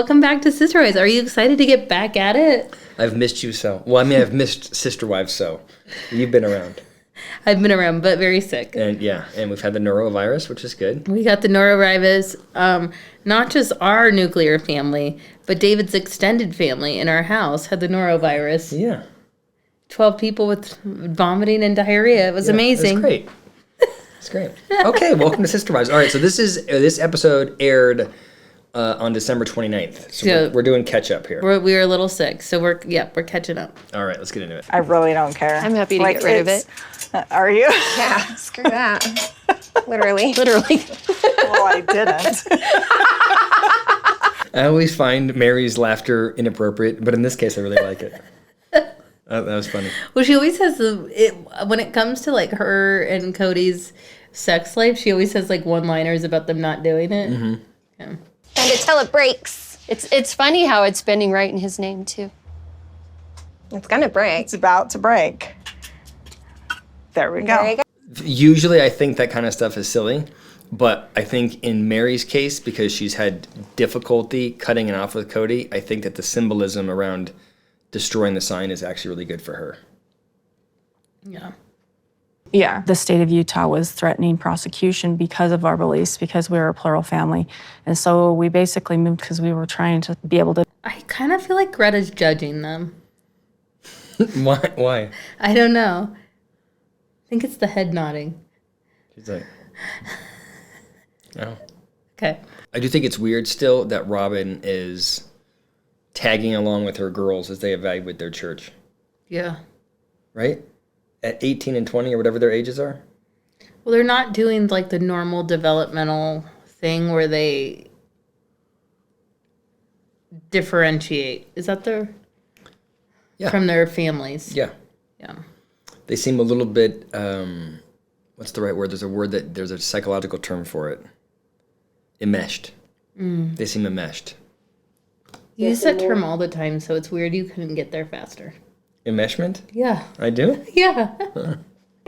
welcome back to Sister Wives. Are you excited to get back at it? I've missed you so. Well, I mean, I've missed Sister Wives so. You've been around. I've been around, but very sick. And we've had the norovirus, which is good. We got the norovirus, not just our nuclear family, but David's extended family in our house had the norovirus. Yeah. 12 people with vomiting and diarrhea. It was amazing. It's great. It's great. Okay, welcome to Sister Wives. All right, so this episode aired on December 29th. So we're doing catch up here. We were a little sick, so we're catching up. All right, let's get into it. I really don't care. I'm happy to get rid of it. Are you? Yeah, screw that. Literally. Well, I didn't. I always find Mary's laughter inappropriate, but in this case, I really like it. That was funny. Well, she always has when it comes to like her and Kody's sex life, she always has like one-liners about them not doing it. Mm-hmm. Yeah. And until it breaks. It's funny how it's bending right in his name too. It's gonna break. It's about to break. There we go. There you go. Usually, I think that kind of stuff is silly, but I think in Mary's case, because she's had difficulty cutting it off with Kody, I think that the symbolism around destroying the sign is actually really good for her. Yeah. Yeah, the state of Utah was threatening prosecution because of our beliefs, because we were a plural family. And so we basically moved because we were trying to be able to... I kind of feel like Greta's judging them. Why? I don't know. I think it's the head nodding. She's like, oh. Okay. I do think it's weird still that Robyn is tagging along with her girls as they evaluate their church. Yeah. Right? At 18 and 20 or whatever their ages are? Well, they're not doing like the normal developmental thing where they differentiate. Is that from their families? Yeah. Yeah. They seem a little bit, what's the right word? There's a psychological term for it. Enmeshed. They seem enmeshed. You use that term all the time, so it's weird you couldn't get there faster. Enmeshment? Yeah. I do? Yeah.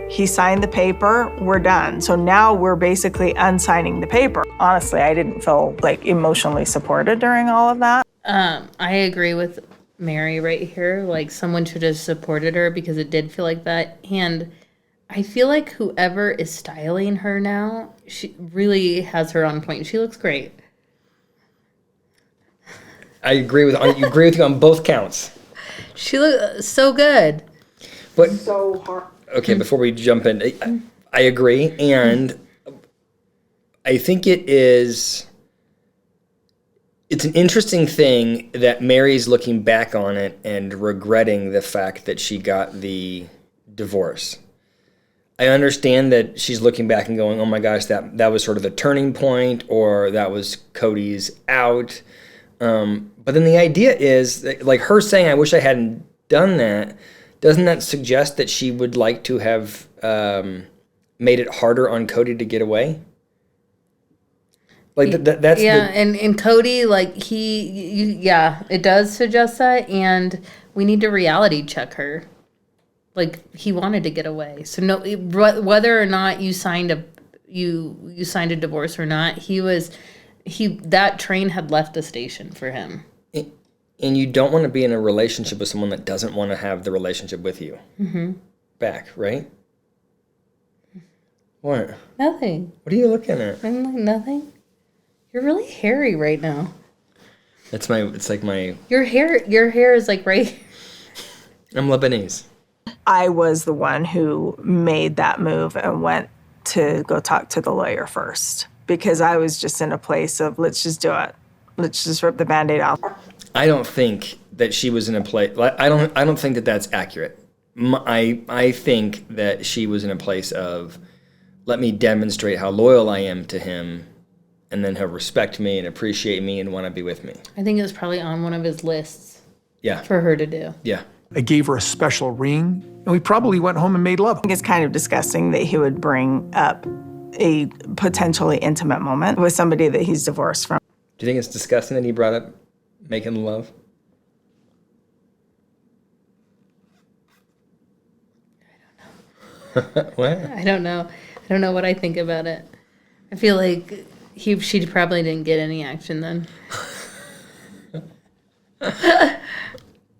He signed the paper, we're done. So now we're basically unsigning the paper. Honestly, I didn't feel like emotionally supported during all of that. I agree with Mary right here. Like someone should have supported her because it did feel like that. And I feel like whoever is styling her now, she really has her on point. She looks great. I agree with you on both counts. She looks so good. But So hard. okay, before we jump in, I agree, and I think it's an interesting thing that Mary's looking back on it and regretting the fact that she got the divorce. I understand that she's looking back and going, oh my gosh, that was sort of the turning point, or that was Kody's out. But then the idea is, like her saying, I wish I hadn't done that, doesn't that suggest that she would like to have made it harder on Kody to get away? Like that's and Kody, like it does suggest that, and we need to reality check her. Like he wanted to get away, so no, whether or not you signed a divorce or not, that train had left the station for him. And you don't want to be in a relationship with someone that doesn't want to have the relationship with you back, right? What? Nothing. What are you looking at? I'm like, nothing. You're really hairy right now. It's like my... Your hair is like right... I'm Lebanese. I was the one who made that move and went to go talk to the lawyer first because I was just in a place of, let's just do it. Let's just rip the Band-Aid off. I don't think that she was in a place... I don't think that that's accurate. I think that she was in a place of, let me demonstrate how loyal I am to him, and then he'll respect me and appreciate me and want to be with me. I think it was probably on one of his lists. Yeah. For her to do. Yeah. I gave her a special ring, and we probably went home and made love. I think it's kind of disgusting that he would bring up a potentially intimate moment with somebody that he's divorced from. Do you think it's disgusting that he brought up making love? I don't know. What? I don't know. I don't know what I think about it. I feel like she probably didn't get any action then.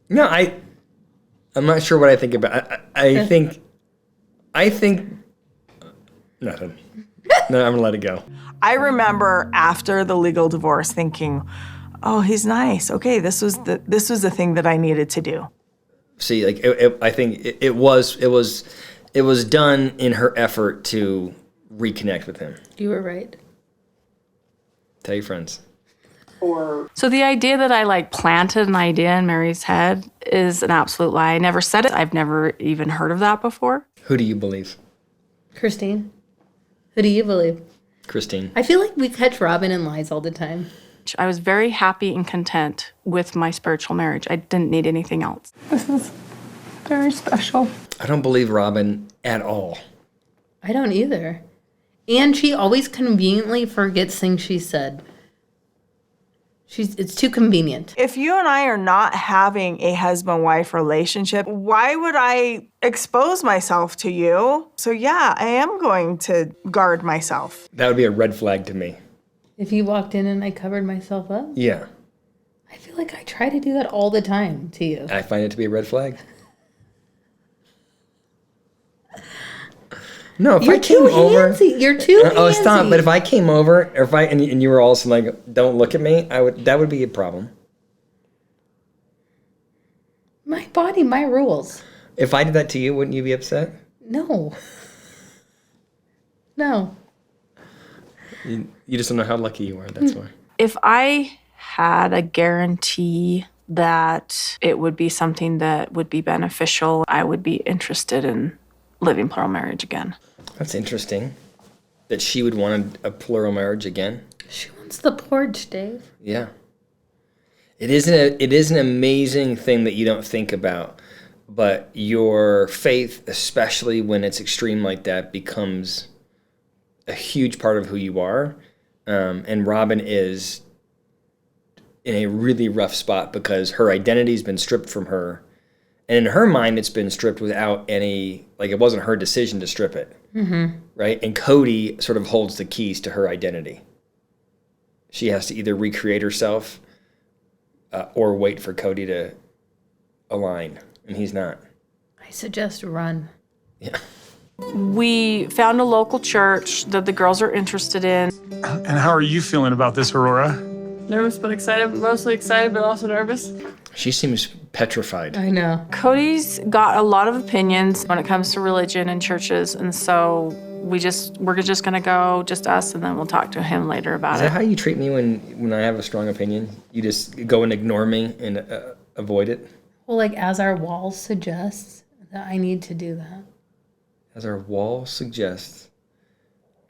No, I'm not sure what I think about. I think nothing. No, I'm gonna let it go. I remember after the legal divorce thinking, oh, he's nice. Okay, this was the thing that I needed to do. See, like I think it was done in her effort to reconnect with him. You were right. Tell your friends. So the idea that I like planted an idea in Mary's head is an absolute lie. I never said it. I've never even heard of that before. Who do you believe? Christine, who do you believe? Christine. I feel like we catch Robyn in lies all the time. I was very happy and content with my spiritual marriage. I didn't need anything else. This is very special. I don't believe Robyn at all. I don't either. And she always conveniently forgets things she said. It's too convenient. If you and I are not having a husband-wife relationship, why would I expose myself to you? So yeah, I am going to guard myself. That would be a red flag to me. If you walked in and I covered myself up? Yeah. I feel like I try to do that all the time to you. I find it to be a red flag. No, if You're I came too over, handsy. You're too handsy. oh, stop! But if I came over, and you were also like, "Don't look at me," that would be a problem. My body, my rules. If I did that to you, wouldn't you be upset? No. No. You just don't know how lucky you are. That's why. If I had a guarantee that it would be something that would be beneficial, I would be interested in living plural marriage again. That's interesting. That she would want a plural marriage again. She wants the porch, Dave. Yeah. It is an amazing thing that you don't think about, but your faith, especially when it's extreme like that, becomes a huge part of who you are. And Robyn is in a really rough spot because her identity's been stripped from her. And in her mind, it's been stripped without any, like, it wasn't her decision to strip it. Mm-hmm. Right? And Kody sort of holds the keys to her identity. She has to either recreate herself or wait for Kody to align. And he's not. I suggest run. Yeah. We found a local church that the girls are interested in. And how are you feeling about this, Aurora? Nervous but excited, mostly excited but also nervous. She seems petrified. I know. Cody's got a lot of opinions when it comes to religion and churches, and so we're just gonna go, just us, and then we'll talk to him later about Is it. that how you treat me when I have a strong opinion? You just go and ignore me and avoid it? Well, like, as our wall suggests, that I need to do that. As our wall suggests,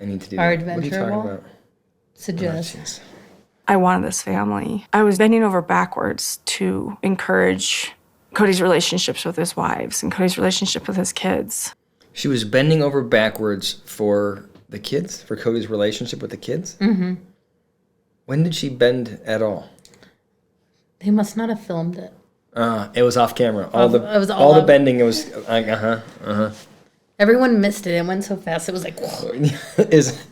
I need to do Our that. What are you adventure talking wall? about? Suggests. I wanted this family. I was bending over backwards to encourage Cody's relationships with his wives and Cody's relationship with his kids. She was bending over backwards for the kids, for Cody's relationship with the kids? Mm-hmm. When did she bend at all? They must not have filmed it. It was off camera. It was all all the off- bending, it was like, Everyone missed it. It went so fast. It was like, whoa.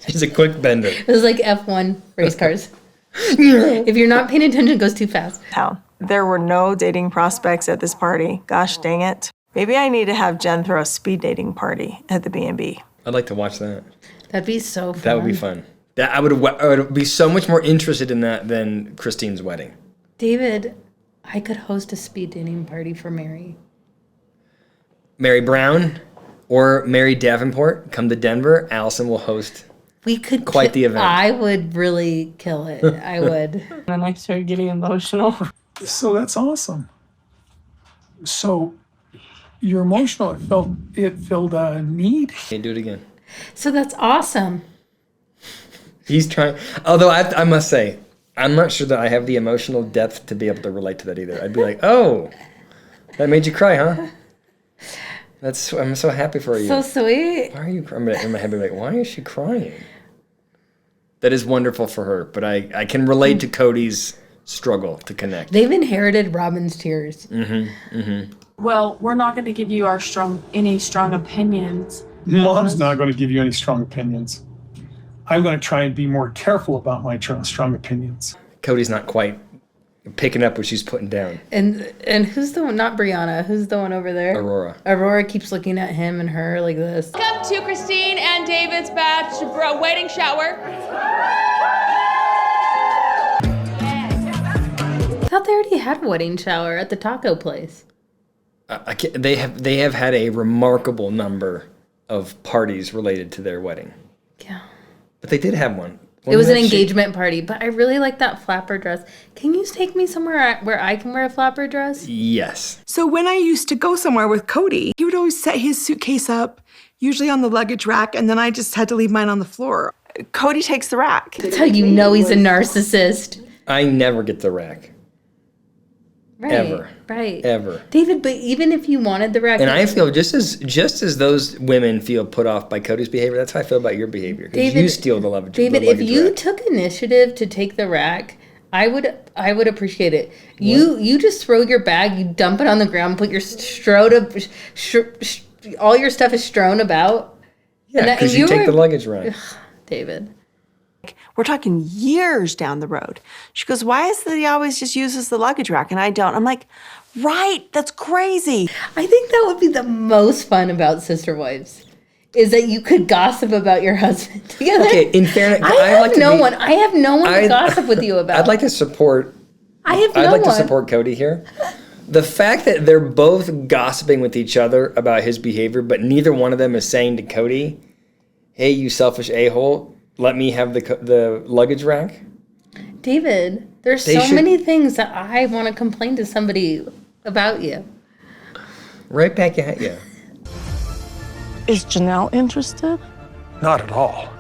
She's a quick bender. It was like F1 race cars. If you're not paying attention, it goes too fast. Hell, there were no dating prospects at this party. Gosh dang it. Maybe I need to have Jen throw a speed dating party at the B&B. I'd like to watch that. That'd be so fun. That would be fun. I would be so much more interested in that than Christine's wedding. David, I could host a speed dating party for Mary. Mary Brown or Mary Davenport, come to Denver. Allison will host. We could Quite the event. I would really kill it. I would. And then I started getting emotional. So that's awesome. So you're emotional. It filled a need. Okay, do it again. So that's awesome. He's trying. Although I must say, I'm not sure that I have the emotional depth to be able to relate to that either. I'd be like, oh, that made you cry, huh? I'm so happy for you. So sweet. Why are you crying? In my head, I'm like, why is she crying? That is wonderful for her, but I can relate to Cody's struggle to connect. They've inherited Robyn's tears. Well, we're not going to give you any strong opinions. Mom's not going to give you any strong opinions. I'm going to try and be more careful about my strong opinions. Cody's not quite picking up what she's putting down. And who's the one? Not Breanna. Who's the one over there? Aurora. Aurora keeps looking at him and her like this. Welcome to Christine and David's wedding shower. I thought they already had a wedding shower at the taco place. They have had a remarkable number of parties related to their wedding. Yeah. But they did have one. It was an engagement party, but I really like that flapper dress. Can you take me somewhere where I can wear a flapper dress? Yes. So when I used to go somewhere with Kody, he would always set his suitcase up, usually on the luggage rack, and then I just had to leave mine on the floor. Cody takes the rack. That's how you know he's a narcissist. I never get the rack. Right. Ever. Right. Ever. David, but even if you wanted the rack. And I feel just as those women feel put off by Cody's behavior, that's how I feel about your behavior. Because you steal the luggage. David, if you took initiative to take the rack, I would appreciate it. You just throw your bag, you dump it on the ground, put your all your stuff is strewn about. Yeah, because you take the luggage rack. David. We're talking years down the road. She goes, why is it he always just uses the luggage rack and I don't? I'm like, right, that's crazy. I think that would be the most fun about Sister Wives, is that you could gossip about your husband together. Okay, in fairness, I have no one to gossip with you about. I'd like to support to support Kody here. The fact that they're both gossiping with each other about his behavior, but neither one of them is saying to Kody, hey, you selfish a-hole, let me have the luggage rack. David, there's many things that I want to complain to somebody about you. Right back at you. Is Janelle interested? Not at all.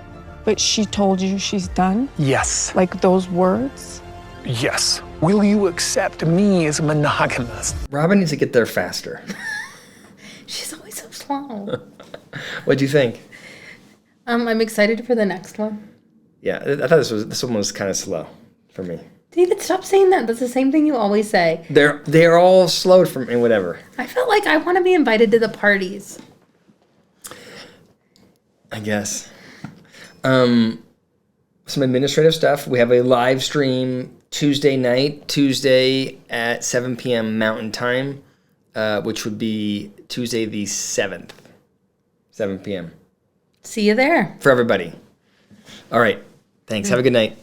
But she told you she's done? Yes. Like those words? Yes. Will you accept me as monogamous? Robyn needs to get there faster. She's always so slow. What'd you think? I'm excited for the next one. Yeah, I thought this one was kind of slow for me. David, stop saying that. That's the same thing you always say. They're all slowed for me, whatever. I felt like I want to be invited to the parties. I guess. Some administrative stuff. We have a live stream Tuesday night, Tuesday at 7 p.m. Mountain Time, which would be Tuesday the 7th, 7 p.m. See you there. For everybody. All right. Thanks. Have a good night.